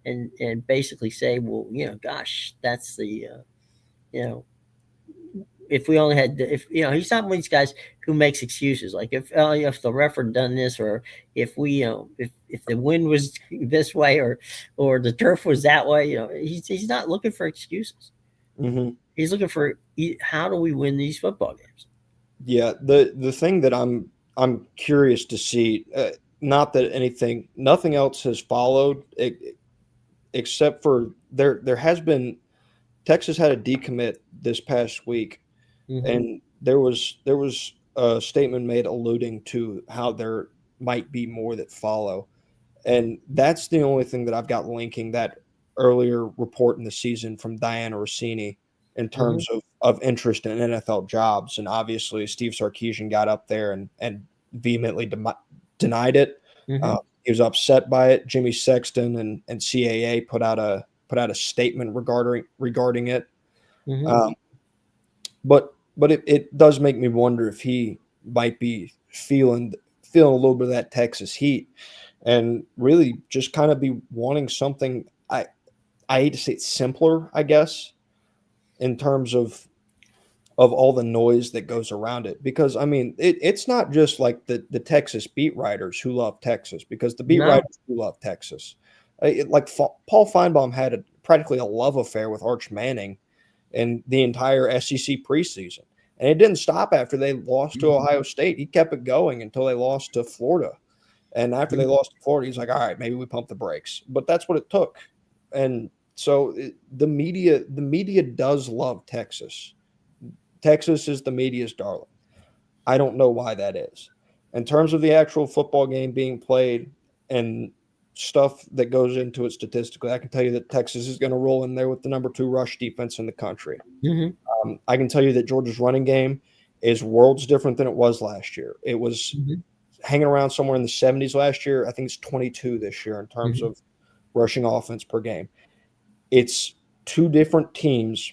and basically say, well, gosh, that's the you know if we only had if he's not one of these guys who makes excuses like if the ref had done this, or if we if the wind was this way, or the turf was that way. He's not looking for excuses. Mm-hmm. He's looking for how do we win these football games. Yeah. The thing that I'm curious to see, not that nothing else has followed, except for there has been Texas had a decommit this past week, Mm-hmm. and there was a statement made alluding to how there might be more that follow. And that's the only thing that I've got linking that earlier report in the season from Diana Rossini in Mm-hmm. terms of interest in NFL jobs. And obviously, Steve Sarkisian got up there and vehemently denied it. Mm-hmm. He was upset by it. Jimmy Sexton and CAA put out a statement regarding it. Mm-hmm. Um, but it does make me wonder if he might be feeling a little bit of that Texas heat and really just kind of be wanting something. I hate to say it, simpler, I guess, in terms of all the noise that goes around it. Because I mean, it's not just like the Texas beat writers who love Texas, because the beat No. writers who love Texas, like Paul Feinbaum had practically a love affair with Arch Manning in the entire SEC preseason. And it didn't stop after they lost to Ohio State. He kept it going until they lost to Florida. And after they Mm-hmm. lost to Florida, he's like, all right, maybe we pump the brakes. But that's what it took. And so the media does love Texas. Texas is the media's darling. I don't know why that is. In terms of the actual football game being played and stuff that goes into it statistically, I can tell you that Texas is going to roll in there with the number 2 rush defense in the country. Mm-hmm. I can tell you that Georgia's running game is worlds different than it was last year. It was Mm-hmm. hanging around somewhere in the 70s last year. I think it's 22 this year in terms Mm-hmm. of rushing offense per game. It's two different teams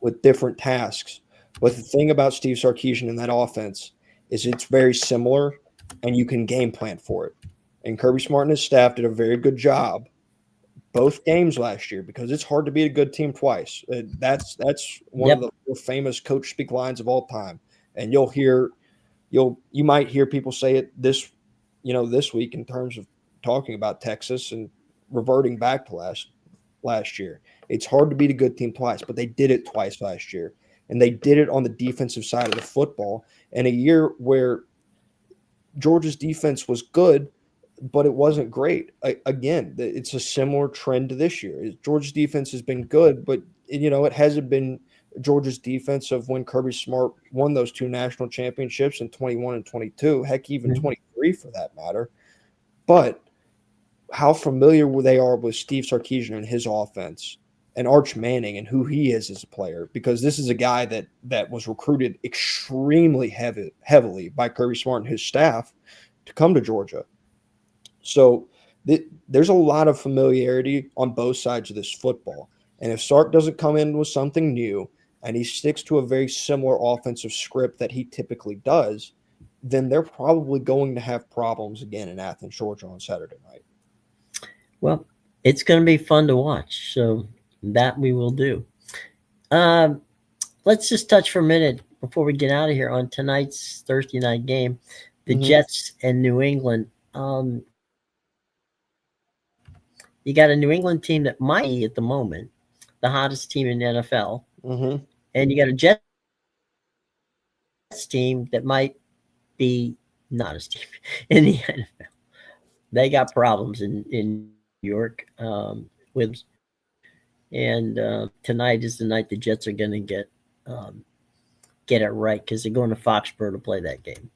with different tasks. But the thing about Steve Sarkisian and that offense is it's very similar, and you can game plan for it. And Kirby Smart and his staff did a very good job both games last year, because it's hard to beat a good team twice. That's one of Yep. the more famous coach speak lines of all time. And you might hear people say it this week in terms of talking about Texas and reverting back to last year. It's hard to beat a good team twice, but they did it twice last year. And they did it on the defensive side of the football in a year where Georgia's defense was good, but it wasn't great. Again, it's a similar trend to this year. Georgia's defense has been good, but it hasn't been Georgia's defense of when Kirby Smart won those 2 national championships in 21 and 22, heck, even Mm-hmm. 23 for that matter. But how familiar they are with Steve Sarkisian and his offense and Arch Manning and who he is as a player, because this is a guy that was recruited extremely heavily by Kirby Smart and his staff to come to Georgia. So there's a lot of familiarity on both sides of this football. And if Sark doesn't come in with something new and he sticks to a very similar offensive script that he typically does, then they're probably going to have problems again in Athens, Georgia on Saturday night. Well, it's going to be fun to watch. So that we will do. Um, let's just touch for a minute before we get out of here on tonight's Thursday night game, the Mm-hmm. Jets and New England. You got a New England team that might be at the moment the hottest team in the NFL, Mm-hmm. and you got a Jets team that might be not as team in the NFL. They got problems in New York with and tonight is the night the Jets are going to get it right because they're going to Foxborough to play that game.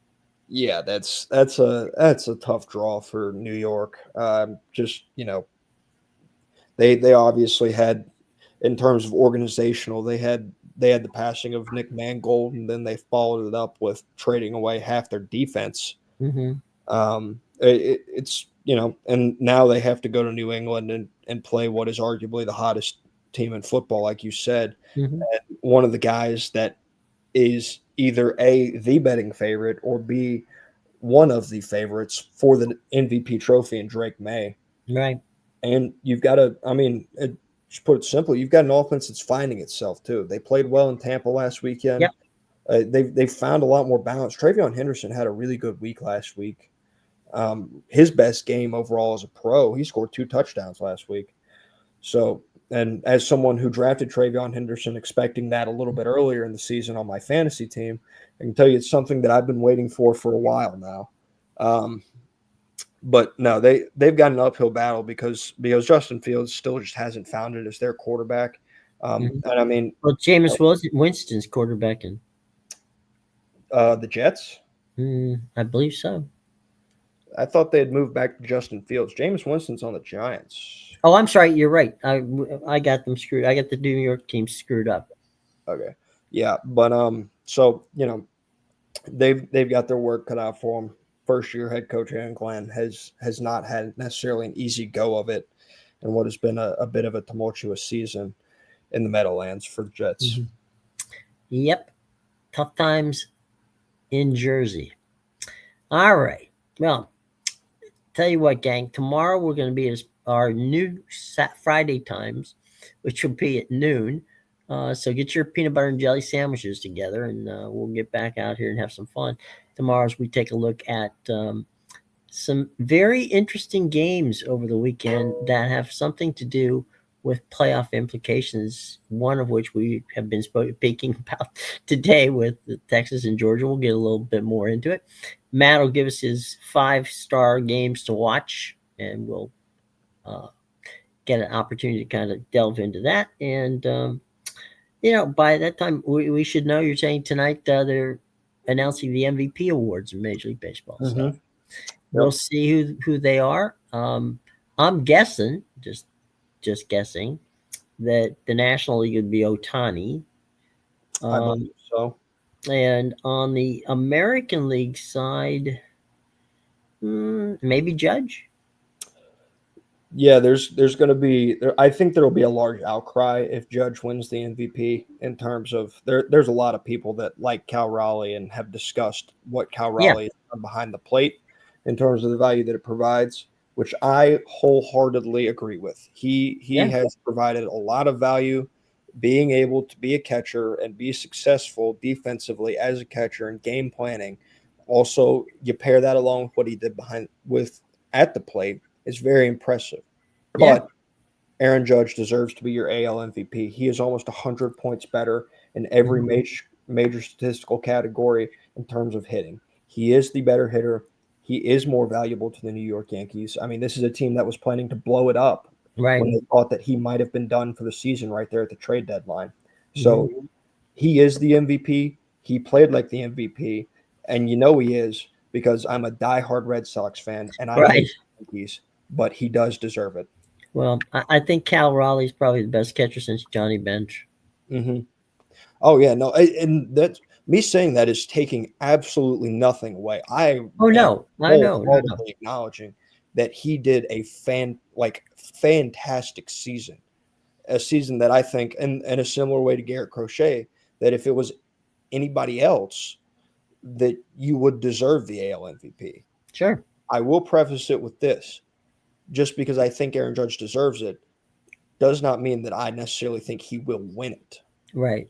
Yeah, that's a tough draw for New York. Just they obviously had, in terms of organizational, they had the passing of Nick Mangold, and then they followed it up with trading away half their defense. Mm-hmm. It's and now they have to go to New England and play what is arguably the hottest team in football, like you said. Mm-hmm. And one of the guys that is either the betting favorite or B one of the favorites for the MVP trophy in Drake May. Right. And you've got to, I mean, just put it simply, you've got an offense that's finding itself too. They played well in Tampa last weekend. Yep. They've found a lot more balance. Travion Henderson had a really good week last week. His best game overall as a pro. He scored 2 touchdowns last week. So, and as someone who drafted Travion Henderson, expecting that a little bit earlier in the season on my fantasy team, I can tell you it's something that I've been waiting for a while now. But no, they've got an uphill battle because Justin Fields still just hasn't found it as their quarterback. Mm-hmm. And I mean, Well, Jameis Winston's quarterbacking. the Jets. I believe so. I thought they had moved back to Justin Fields. Jameis Winston's on the Giants. Oh, I'm sorry. You're right. I got them screwed. I got the New York team screwed up. Okay, yeah, but so they've got their work cut out for them. First year head coach Aaron Glenn has not had necessarily an easy go of it, and what has been a bit of a tumultuous season in the Meadowlands for the Jets. Mm-hmm. Yep, tough times in Jersey. All right. Well, tell you what, gang. Tomorrow we're going to be at our new Friday times, which will be at noon. So get your peanut butter and jelly sandwiches together, and we'll get back out here and have some fun. Tomorrow's we take a look at some very interesting games over the weekend that have something to do with playoff implications. One of which we have been speaking about today with Texas and Georgia. We'll get a little bit more into it. Matt will give us his 5-star games to watch, and we'll uh, get an opportunity to kind of delve into that. And by that time, we should know. You're saying tonight they're announcing the MVP awards in Major League Baseball. So Mm-hmm. we'll see who they are. I'm guessing, just guessing, that the National League would be Otani. I believe so. And on the American League side, maybe Judge. Yeah, there's going to be I think there'll be a large outcry if Judge wins the MVP in terms of there's a lot of people that like Cal Raleigh and have discussed what Cal Raleigh has done behind the plate in terms of the value that it provides, which I wholeheartedly agree with. He has provided a lot of value being able to be a catcher and be successful defensively as a catcher and game planning. Also, you pair that along with what he did at the plate is very impressive. Yeah. But Aaron Judge deserves to be your AL MVP. He is almost 100 points better in every major statistical category in terms of hitting. He is the better hitter. He is more valuable to the New York Yankees. I mean, this is a team that was planning to blow it up when they thought that he might have been done for the season right there at the trade deadline. So he is the MVP. He played like the MVP, and he is because I'm a diehard Red Sox fan, and I hate the Yankees, but he does deserve it. Well, I think Cal Raleigh's probably the best catcher since Johnny Bench. Mm-hmm. Oh yeah, no, and that's me saying that is taking absolutely nothing away. I know, wholeheartedly acknowledging that he did a fantastic season, a season that I think, in a similar way to Garrett Crochet, that if it was anybody else, that you would deserve the AL MVP. Sure. I will preface it with this: just because I think Aaron Judge deserves it, does not mean that I necessarily think he will win it. Right.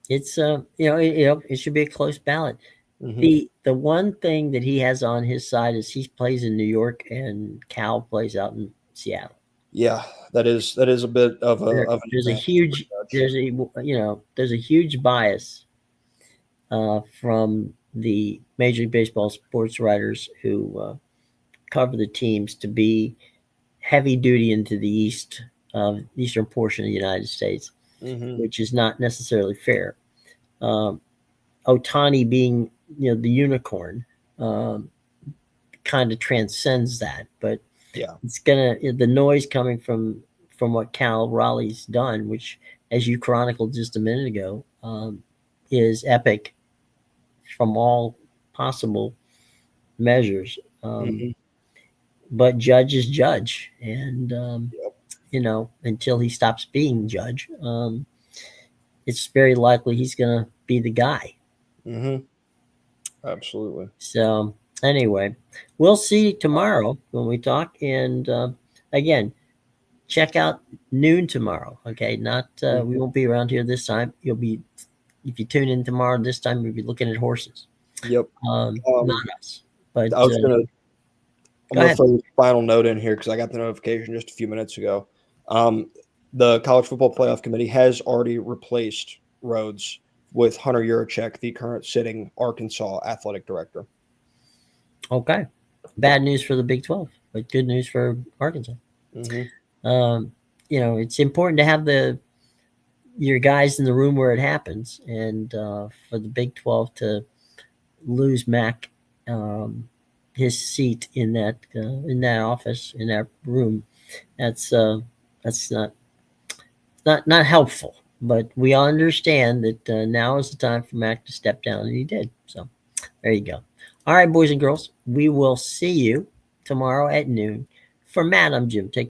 It's it should be a close ballot. Mm-hmm. The one thing that he has on his side is he plays in New York and Cal plays out in Seattle. Yeah, that is a bit of There's a huge there's a huge bias from the Major League Baseball sports writers who cover the teams to be heavy duty into the eastern portion of the United States, which is not necessarily fair. Um, Otani being the unicorn kind of transcends that, but yeah. it's the noise coming from what Cal Raleigh's done, which, as you chronicled just a minute ago, is epic from all possible measures. But judge is judge, and Yep. until he stops being judge, it's very likely he's going to be the guy. Absolutely. So anyway, we'll see tomorrow when we talk, and again, check out noon tomorrow. Okay, not we won't be around here this time. You'll be if you tune in tomorrow this time, we'll be looking at horses. Yep. Not us. But I was gonna. I'm go gonna ahead. throw a final note in here because I got the notification just a few minutes ago. The College Football Playoff Committee has already replaced Rhoades with Hunter Yurachek, the current sitting Arkansas athletic director. Okay, bad news for the Big 12, but good news for Arkansas. It's important to have your guys in the room where it happens, and for the Big 12 to lose Mack his seat in that office, in that room, that's not helpful. But we all understand that now is the time for Mack to step down, and he did. So there you go. All right, boys and girls, we will see you tomorrow at noon. For Matt, I'm Jim. Take